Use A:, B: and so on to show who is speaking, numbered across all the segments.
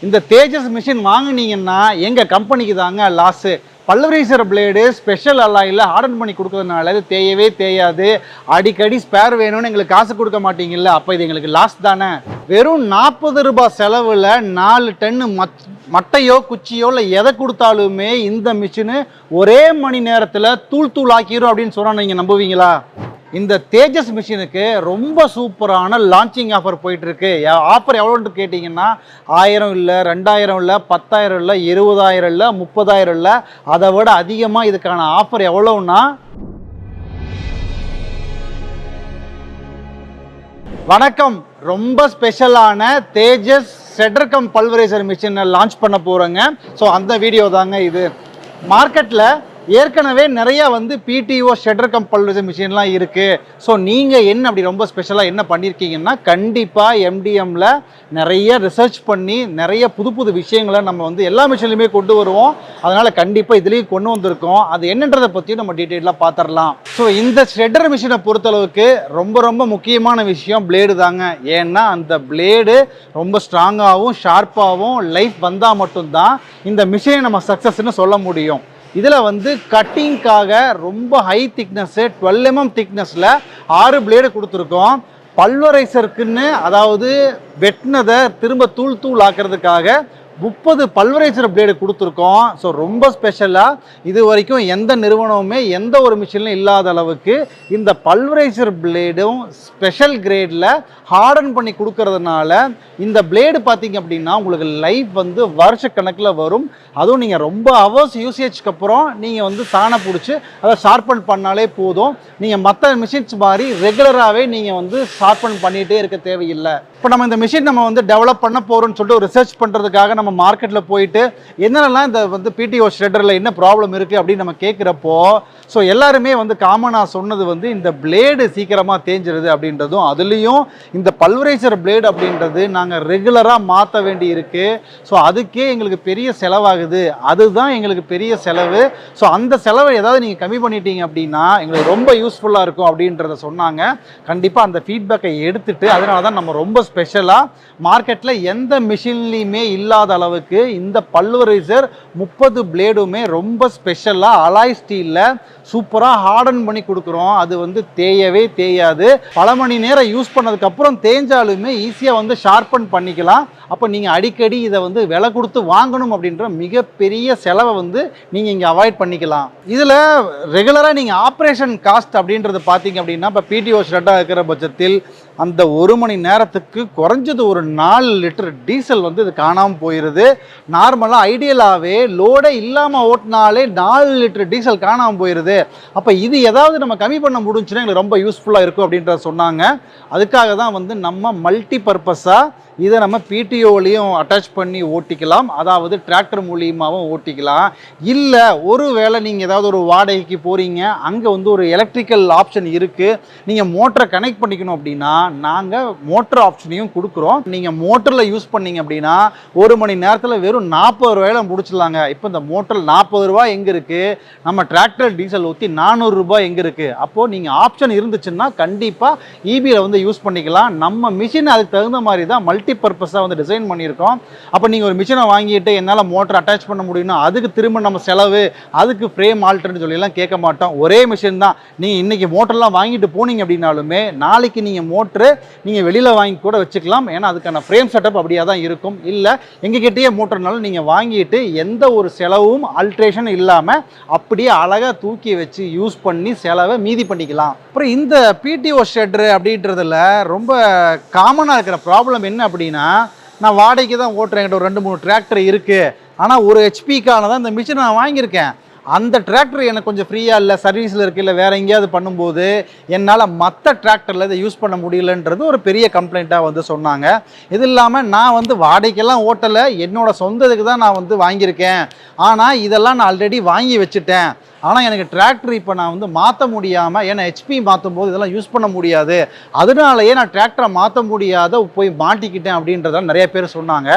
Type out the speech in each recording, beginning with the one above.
A: இந்த தேஜஸ் மிஷின் வாங்குனீங்கன்னா எங்கள் கம்பெனிக்கு தாங்க லாஸு. பல்வரைசர் பிளேடு ஸ்பெஷல் அலாயில் ஹார்டன் பண்ணி கொடுக்கறதுனால இது தேயவே தேயாது. அடிக்கடி ஸ்பேர் வேணும்னு எங்களுக்கு காசு கொடுக்க மாட்டீங்கல்ல, அப்போ இது எங்களுக்கு லாஸ் தானே. வெறும் 40 ரூபாய் செலவில் 4 டன்னு மட்டையோ குச்சியோ இல்லை எதை கொடுத்தாலுமே இந்த மிஷினு ஒரே மணி நேரத்தில் தூள் ஆக்கிரும் அப்படின்னு சொன்னால் நீங்கள் நம்புவீங்களா? இந்த தேஜஸ் மிஷினுக்கு ரொம்ப சூப்பரான லான்ச்சிங் ஆஃபர் போயிட்டுருக்கு. ஆஃபர் எவ்வளோன்னு கேட்டிங்கன்னா 1000 இல்லை, 2000 இல்லை, 10,000 இல்லை, 20,000 இல்லை, 30,000 இல்லை, அதை விட அதிகமாக இதுக்கான ஆஃபர் எவ்வளோன்னா, வணக்கம், ரொம்ப ஸ்பெஷலான தேஜஸ் ஷெட்டர் கம் பல்வரைசர் மிஷினை லான்ச் பண்ண போகிறோங்க. ஸோ அந்த வீடியோ தாங்க இது. மார்க்கெட்டில் ஏற்கனவே நிறைய பிடிஓ ஷெட்டர் கம் பல்வரைசர் மிஷின்லாம் இருக்குது. ஸோ நீங்கள் என்ன அப்படி ரொம்ப ஸ்பெஷலாக என்ன பண்ணியிருக்கீங்கன்னா, கண்டிப்பாக எம்டிஎம்மில் நிறைய ரிசர்ச் பண்ணி நிறைய புது விஷயங்களை நம்ம எல்லா மிஷின்லையுமே கொண்டு வருவோம். அதனால் கண்டிப்பாக இதுலேயும் கொண்டு வந்திருக்கோம். அது என்னன்றதை பற்றியும் நம்ம டீட்டெயிலாக பார்த்துடலாம். ஸோ இந்த ஷெட்டர் மிஷினை பொறுத்தளவுக்கு ரொம்ப முக்கியமான விஷயம் பிளேடு தாங்க. ஏன்னா அந்த பிளேடு ரொம்ப ஸ்ட்ராங்காகவும் ஷார்ப்பாகவும் லைஃப் வந்தால் மட்டும்தான் இந்த மிஷினை நம்ம சக்ஸஸ்ன்னு சொல்ல முடியும். இதில் கட்டிங்காக ரொம்ப ஹை திக்னஸ்ஸு 12 mm திக்னஸில் 6 பிளேடு கொடுத்துருக்கோம். பல்வரைசருக்குன்னு, அதாவது வெட்டினதை திரும்ப தூள் ஆக்கிறதுக்காக 30 பல்வரைசர் பிளேடு கொடுத்துருக்கோம். ஸோ ரொம்ப ஸ்பெஷலாக இது வரைக்கும் எந்த நிறுவனமுமே எந்த ஒரு மிஷின்லையும் இல்லாத அளவுக்கு இந்த பல்வரைசர் பிளேடும் ஸ்பெஷல் கிரேடில் ஹார்டன் பண்ணி கொடுக்கறதுனால இந்த பிளேடு பார்த்திங்க அப்படின்னா உங்களுக்கு லைஃப் வருஷக்கணக்கில் வரும். அதுவும் நீங்கள் ரொம்ப ஹவர்ஸ் யூசேஜ்க்கு அப்புறம் நீங்கள் சாணை பிடிச்சி அதை ஷார்பன் பண்ணாலே போதும். நீங்கள் மற்ற மிஷின்ஸ் மாதிரி ரெகுலராகவே நீங்கள் ஷார்பன் பண்ணிகிட்டே இருக்க தேவையில்லை. இப்போ நம்ம இந்த மிஷின் நம்ம டெவலப் பண்ண போகிறோம்னு சொல்லிட்டு ரிசர்ச் பண்ணுறதுக்காக நம்ம மார்க்கெட்டில் போயிட்டு என்னென்னலாம் இந்த பிடிஓ ஷெட்டரில் என்ன ப்ராப்ளம் இருக்குது அப்படின்னு நம்ம கேட்குறப்போ, ஸோ எல்லாருமே காமனாக சொன்னது இந்த பிளேடு சீக்கிரமாக தேஞ்சிருது அப்படின்றதும், அதுலேயும் இந்த பல்வரைசர் பிளேடு அப்படின்றது நாங்கள் ரெகுலராக மாற்ற வேண்டி இருக்குது. ஸோ அதுக்கே எங்களுக்கு பெரிய செலவாகுது, அதுதான் எங்களுக்கு பெரிய செலவு. ஸோ அந்த செலவை ஏதாவது நீங்கள் கம்மி பண்ணிட்டீங்க அப்படின்னா எங்களுக்கு ரொம்ப யூஸ்ஃபுல்லாக இருக்கும் அப்படின்றத சொன்னாங்க. கண்டிப்பாக அந்த ஃபீட்பேக்கை எடுத்துகிட்டு அதனால தான் நம்ம ரொம்ப ஸ்பெஷலாக மார்க்கெட்டில் எந்த மிஷின்லேயுமே இல்லாத அளவுக்கு இந்த பல்வரைசர் 30 பிளேடுமே ரொம்ப ஸ்பெஷலாக அலாய் ஸ்டீலில் சூப்பராக ஹார்டன் பண்ணி கொடுக்குறோம். அது தேயவே தேயாது. பல மணி நேரம் யூஸ் பண்ணதுக்கப்புறம் தேஞ்சாலுமே ஈஸியாக ஷார்பன் பண்ணிக்கலாம். அப்போ நீங்கள் அடிக்கடி இதை விலை கொடுத்து வாங்கணும் அப்படின்ற மிகப்பெரிய செலவை நீங்கள் இங்கே அவாய்ட் பண்ணிக்கலாம். இதில் ரெகுலராக நீங்கள் ஆப்ரேஷன் காஸ்ட் அப்படின்றது பார்த்தீங்க அப்படின்னா, இப்போ பிடிஓ ஷெட்டாக இருக்கிற பட்சத்தில் அந்த 1 மணி நேரத்துக்கு குறைஞ்சது ஒரு 4 லிட்டர் டீசல் இது காணாமல் போயிடுது. நார்மலாக ஐடியலாகவே லோடே இல்லாமல் ஓட்டினாலே 4 லிட்டர் டீசல் காணாமல் போயிடுது. அப்போ இது ஏதாவது நம்ம கம்மி பண்ண முடிஞ்சுன்னா எங்களுக்கு ரொம்ப யூஸ்ஃபுல்லாக இருக்கும் அப்படின்றத சொன்னாங்க. அதுக்காக தான் நம்ம மல்டி பர்பஸாக இதை நம்ம பிடிஓலையும் அட்டாச் பண்ணி ஓட்டிக்கலாம், அதாவது டிராக்டர் மூலியமாகவும் ஓட்டிக்கலாம். இல்லை ஒரு வேளை நீங்கள் ஏதாவது ஒரு வாடகைக்கு போகிறீங்க, அங்கே ஒரு எலக்ட்ரிக்கல் ஆப்ஷன் இருக்குது, நீங்கள் மோட்டரை கனெக்ட் பண்ணிக்கணும் அப்படின்னா நாங்கள் மோட்டர் ஆப்ஷனையும் கொடுக்குறோம். நீங்கள் மோட்டரில் யூஸ் பண்ணிங்க அப்படின்னா 1 மணி நேரத்தில் வெறும் 40 ரூபாயில் முடிச்சிடலாங்க. இப்போ இந்த மோட்டர் 40 ரூபாய் எங்கே இருக்குது, நம்ம டிராக்டர் டீசல் ஊற்றி 400 ரூபாய் எங்கே இருக்குது. அப்போது நீங்கள் ஆப்ஷன் இருந்துச்சுன்னா கண்டிப்பாக இபியில் யூஸ் பண்ணிக்கலாம். நம்ம மிஷின் அதுக்கு தகுந்த மாதிரி தான் மல்டி பர்பஸாக டிசைன் பண்ணியிருக்கோம். அப்போ நீங்கள் ஒரு மிஷினை வாங்கிட்டு என்னால் மோட்டர் அட்டாச் பண்ண முடியும்னா அதுக்கு திரும்ப நம்ம செலவு, அதுக்கு ஃப்ரேம் ஆல்டர்னு சொல்லிலாம் கேட்க மாட்டோம். ஒரே மிஷின் தான். நீங்கள் இன்றைக்கி மோட்டர்லாம் வாங்கிட்டு போனீங்க அப்படின்னாலுமே நாளைக்கு நீங்கள் மோட்ரு நீங்கள் வெளியில் வாங்கி கூட வச்சுக்கலாம். ஏன்னா அதுக்கான ஃப்ரேம் செட்டப் அப்படியே தான் இருக்கும். இல்லை எங்ககிட்டயே மோட்டர்னாலும் நீங்கள் வாங்கிட்டு எந்த ஒரு செலவும் ஆல்ட்ரேஷன் இல்லாமல் அப்படியே அழகாக தூக்கி வச்சு யூஸ் பண்ணி செலவை மீதி பண்ணிக்கலாம். அப்புறம் இந்த பிடிஓ ஷெட்ரு அப்படின்றதுல ரொம்ப காமனாக இருக்கிற ப்ராப்ளம் என்ன அப்படின்னா, நான் வாடகைக்கு தான் ஓட்டுறேன், என்கிட்ட ஒரு 2-3 டிராக்டர் இருக்குது, ஆனால் ஒரு ஹெச்பிக்கான தான் இந்த மிஷினை நான் வாங்கியிருக்கேன். அந்த டிராக்டர் எனக்கு கொஞ்சம் ஃப்ரீயாக இல்லை, சர்வீஸில் இருக்குது, இல்லை வேறு எங்கேயாவது பண்ணும்போது என்னால் மற்ற டிராக்டரில் இதை யூஸ் பண்ண முடியலன்றது ஒரு பெரிய கம்ப்ளைண்ட்டாக சொன்னாங்க. இது இல்லாமல் நான் வாடகைக்கெல்லாம் ஓட்டலை, என்னோடய சொந்த இதுக்கு தான் நான் வாங்கியிருக்கேன். ஆனால் இதெல்லாம் நான் ஆல்ரெடி வாங்கி வச்சுட்டேன். ஆனால் எனக்கு டிராக்டர் இப்போ நான் மாற்ற முடியாமல், ஏன்னா ஹெச்பி மாற்றும் போது இதெல்லாம் யூஸ் பண்ண முடியாது, அதனாலேயே நான் டிராக்டரை மாற்ற முடியாத போய் மாட்டிக்கிட்டேன் அப்படின்றத நிறைய பேர் சொன்னாங்க.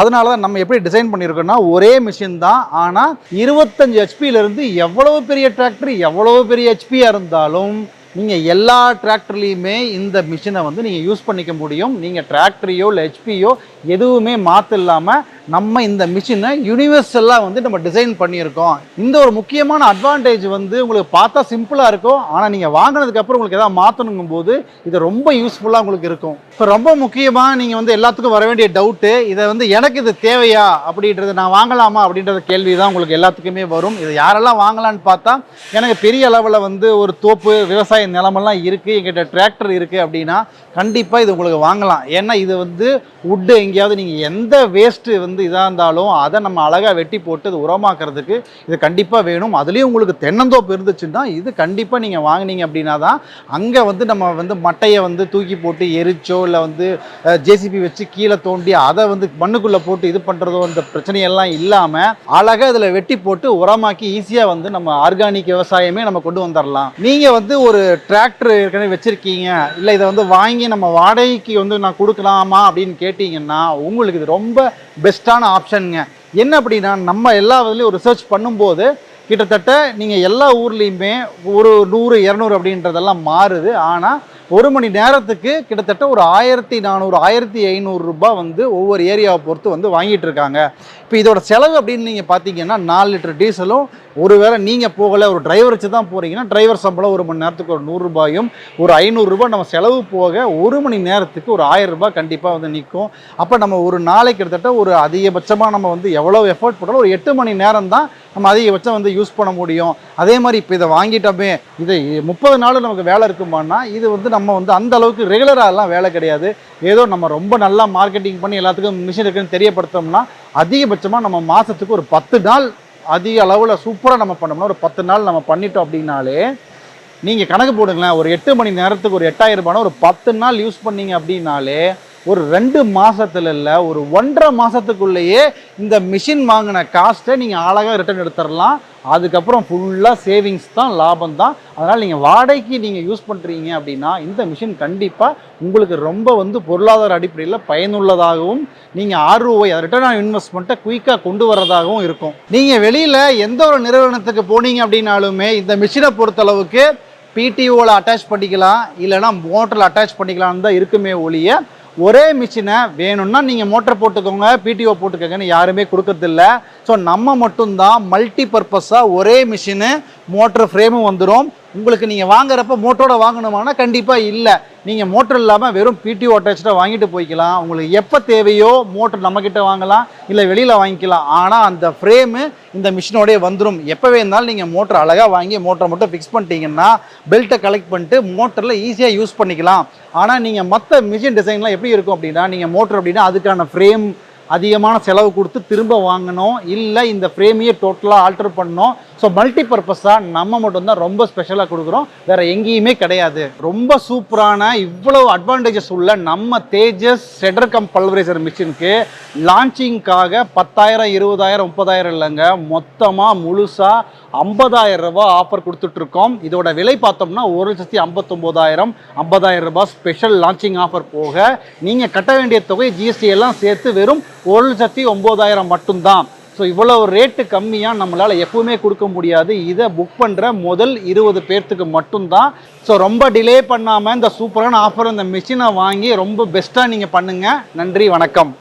A: அதனால தான் நம்ம எப்படி டிசைன் பண்ணியிருக்கோன்னா, ஒரே மிஷின் தான், ஆனால் 25 ஹெச்பியிலேருந்து எவ்வளவு பெரிய டிராக்டர் எவ்வளவு பெரிய ஹெச்பியாக இருந்தாலும் நீங்கள் எல்லா டிராக்டர்லேயுமே இந்த மிஷினை நீங்கள் யூஸ் பண்ணிக்க முடியும். நீங்கள் டிராக்டரையோ இல்லை ஹெச்பியோ எதுவுமே மாற்ற இல்லாமல் நம்ம இந்த மிஷினை யூனிவர்சலாக வந்து நம்ம டிசைன் பண்ணியிருக்கோம். இந்த ஒரு முக்கியமான அட்வான்டேஜ் வந்து உங்களுக்கு பார்த்தா சிம்பிளாக இருக்கும், ஆனால் நீங்கள் வாங்கினதுக்கப்புறம் உங்களுக்கு எதாவது மாற்றணுங்கும் போது இது ரொம்ப யூஸ்ஃபுல்லாக உங்களுக்கு இருக்கும். இப்போ ரொம்ப முக்கியமாக நீங்கள் வந்து எல்லாத்துக்கும் வர வேண்டிய டவுட்டு, இதை வந்து எனக்கு இது தேவையா அப்படின்றது, நான் வாங்கலாமா அப்படின்ற கேள்வி தான் உங்களுக்கு எல்லாத்துக்குமே வரும். இதை யாரெல்லாம் வாங்கலான்னு பார்த்தா, எனக்கு பெரிய அளவில் வந்து ஒரு தோப்பு விவசாய நிலமெல்லாம் இருக்குது, எங்கிட்ட டிராக்டர் இருக்குது அப்படின்னா கண்டிப்பாக இது உங்களுக்கு வாங்கலாம். ஏன்னா இது வந்து வுட்டு எங்கேயாவது நீங்கள் எந்த வேஸ்ட்டு வந்து இதாக இருந்தாலும் அதை நம்ம அழகாக வெட்டி போட்டு அது உரமாக்குறதுக்கு இது கண்டிப்பாக வேணும். அதுலேயும் உங்களுக்கு தென்னந்தோப்பு இருந்துச்சுன்னா இது கண்டிப்பாக நீங்கள் வாங்கினீங்க அப்படின்னா தான் அங்கே வந்து நம்ம வந்து மட்டையை வந்து தூக்கி போட்டு எரிச்சோ இல்லை வந்து ஜேசிபி வச்சு கீழே தோண்டி அதை வந்து மண்ணுக்குள்ளே போட்டு இது பண்ணுறதோ அந்த பிரச்சனையெல்லாம் இல்லாமல் அழகாக இதில் வெட்டி போட்டு உரமாக்கி ஈஸியாக வந்து நம்ம ஆர்கானிக் விவசாயமே நம்ம கொண்டு வந்துடலாம். நீங்கள் வந்து ஒரு டிராக்டர் ஏற்கனவே வச்சுருக்கீங்க, இல்லை இதை வந்து வாங்கி நம்ம வாடகைக்கு வந்து நான் கொடுக்கலாமா அப்படின்னு கேட்டிங்கன்னா உங்களுக்கு இது ரொம்ப பெஸ்ட்டான ஆப்ஷனுங்க. என்ன அப்படின்னா, நம்ம எல்லா இதுலேயும் ஒரு ரிசர்ச் பண்ணும்போது கிட்டத்தட்ட நீங்கள் எல்லா ஊர்லேயுமே ஒரு 100 200 அப்படின்றதெல்லாம் மாறுது. ஆனால் ஒரு மணி நேரத்துக்கு கிட்டத்தட்ட ஒரு 1400 1500 ரூபாய் வந்து ஒவ்வொரு ஏரியாவை பொறுத்து வந்து வாங்கிட்டு இருக்காங்க. இப்போ இதோட செலவு அப்படின்னு நீங்கள் பார்த்தீங்கன்னா 4 லிட்டர் டீசலும், ஒருவேளை நீங்கள் போகலை ஒரு டிரைவர் வச்சு தான் போகிறீங்கன்னா டிரைவர் சம்பளம் ஒரு மணி நேரத்துக்கு ஒரு 100 ரூபாயும் ஒரு 500 ரூபாய் நம்ம செலவு போக ஒரு மணி நேரத்துக்கு ஒரு 1000 ரூபாய் கண்டிப்பாக வந்து நிற்கும். அப்போ நம்ம ஒரு நாளைக்கு கிட்டத்தட்ட ஒரு அதிகபட்சமாக நம்ம வந்து எவ்வளோ எஃபர்ட் போட்டாலும் ஒரு 8 மணி நேரம் தான் நம்ம அதிகபட்சம் வந்து யூஸ் பண்ண முடியும். அதே மாதிரி இப்போ இதை வாங்கிட்டோமே, இதை 30 நாள் நமக்கு வேலை இருக்குமானா இது வந்து நம்ம வந்து அந்த அளவுக்கு ரெகுலராகலாம் வேலை கிடையாது. ஏதோ நம்ம ரொம்ப நல்லா மார்க்கெட்டிங் பண்ணி எல்லாத்துக்கும் மிஷின் இருக்குன்னு தெரியப்படுத்தோம்னா அதிகபட்சமாக நம்ம மாதத்துக்கு ஒரு 10 நாள் அதிக அளவில் சூப்பராக நம்ம பண்ணோம்னா ஒரு 10 நாள் நம்ம பண்ணிட்டோம் அப்படின்னாலே நீங்கள் கணக்கு போடுங்களேன், ஒரு 8 மணி நேரத்துக்கு ஒரு 8000 ரூபாய் ஒரு 10 நாள் யூஸ் பண்ணீங்க அப்படின்னாலே ஒரு 2 மாதத்துல இல்லை ஒரு 1.5 மாதத்துக்குள்ளேயே இந்த மிஷின் வாங்கின காஸ்ட்டை நீங்கள் அழகாக ரிட்டர்ன் எடுத்துடலாம். அதுக்கப்புறம் ஃபுல்லாக சேவிங்ஸ் தான், லாபம் தான். அதனால் நீங்கள் வாடகைக்கு நீங்கள் யூஸ் பண்ணுறீங்க அப்படின்னா இந்த மிஷின் கண்டிப்பாக உங்களுக்கு ரொம்ப வந்து பொருளாதார அடிப்படையில் பயனுள்ளதாகவும் நீங்கள் ROI ரிட்டர்ன் ஆன் இன்வெஸ்ட்மெண்ட்டை குயிக்காக கொண்டு வரதாகவும் இருக்கும். நீங்கள் வெளியில் எந்த ஒரு நிறுவனத்துக்கு போனீங்க அப்படின்னாலுமே இந்த மிஷினை பொறுத்தளவுக்கு PTOவில் அட்டாச் பண்ணிக்கலாம், இல்லைனா மோட்டரில் அட்டாச் பண்ணிக்கலான்னு தான் இருக்குமே ஒழிய ஒரே மிஷினை வேணும்னா நீங்கள் மோட்டர் போட்டுக்கோங்க PTO போட்டுக்கோங்கன்னு யாருமே கொடுக்கறதில்ல. ஸோ நம்ம மட்டும்தான் மல்டி பர்பஸாக ஒரே மிஷினு மோட்டர் ஃப்ரேமும் வந்துடும். உங்களுக்கு நீங்கள் வாங்குறப்ப மோட்டரோட வாங்கணுமானா கண்டிப்பாக இல்லை, நீங்கள் மோட்டர் இல்லாமல் வெறும் PTO அட்டாச்சாக வாங்கிட்டு போய்க்கலாம். உங்களுக்கு எப்போ தேவையோ மோட்டர் நம்மக்கிட்ட வாங்கலாம், இல்லை வெளியில் வாங்கிக்கலாம். ஆனால் அந்த ஃப்ரேமு இந்த மிஷினோடய வந்துடும். எப்போவே இருந்தாலும் நீங்கள் மோட்டர் அழகாக வாங்கி மோட்டரை மட்டும் ஃபிக்ஸ் பண்ணிட்டீங்கன்னா பெல்ட்டை கலெக்ட் பண்ணிட்டு மோட்டரில் ஈஸியாக யூஸ் பண்ணிக்கலாம். ஆனால் நீங்கள் மற்ற மிஷின் டிசைன்லாம் எப்படி இருக்கும் அப்படின்னா, நீங்கள் மோட்டர் அப்படின்னா அதுக்கான ஃப்ரேம் அதிகமான செலவு கொடுத்து திரும்ப வாங்கணும், இல்லை இந்த ஃப்ரேமையே டோட்டலாக ஆல்டர் பண்ணணும். ஸோ மல்டி பர்பஸாக நம்ம மட்டும்தான் ரொம்ப ஸ்பெஷலாக கொடுக்குறோம், வேறு எங்கேயுமே கிடையாது. ரொம்ப சூப்பரான இவ்வளவு அட்வான்டேஜஸ் உள்ள நம்ம தேஜஸ் ஷெடர் கம் பல்வரைசர் மிஷினுக்கு லான்ச்சிங்காக 10,000 20,000 30,000 இல்லைங்க, மொத்தமாக முழுசாக 50,000 ரூபாய் ஆஃபர் கொடுத்துட்ருக்கோம். இதோட விலை பார்த்தோம்னா 1,59,000 50,000 ரூபாய் ஸ்பெஷல் லான்ச்சிங் ஆஃபர் போக நீங்கள் கட்ட வேண்டிய தொகை GST எல்லாம் சேர்த்து வெறும் 1,09,000 மட்டும்தான். ஸோ இவ்வளோ ரேட்டு கம்மியாக நம்மளால் எப்பவுமே கொடுக்க முடியாது. இதை புக் பண்ணுற முதல் 20 பேர்த்துக்கு மட்டும்தான். ஸோ ரொம்ப டிலே பண்ணாமல் இந்த சூப்பரான ஆஃபர் இந்த மிஷினை வாங்கி ரொம்ப பெஸ்ட்டாக நீங்கள் பண்ணுங்கள். நன்றி, வணக்கம்.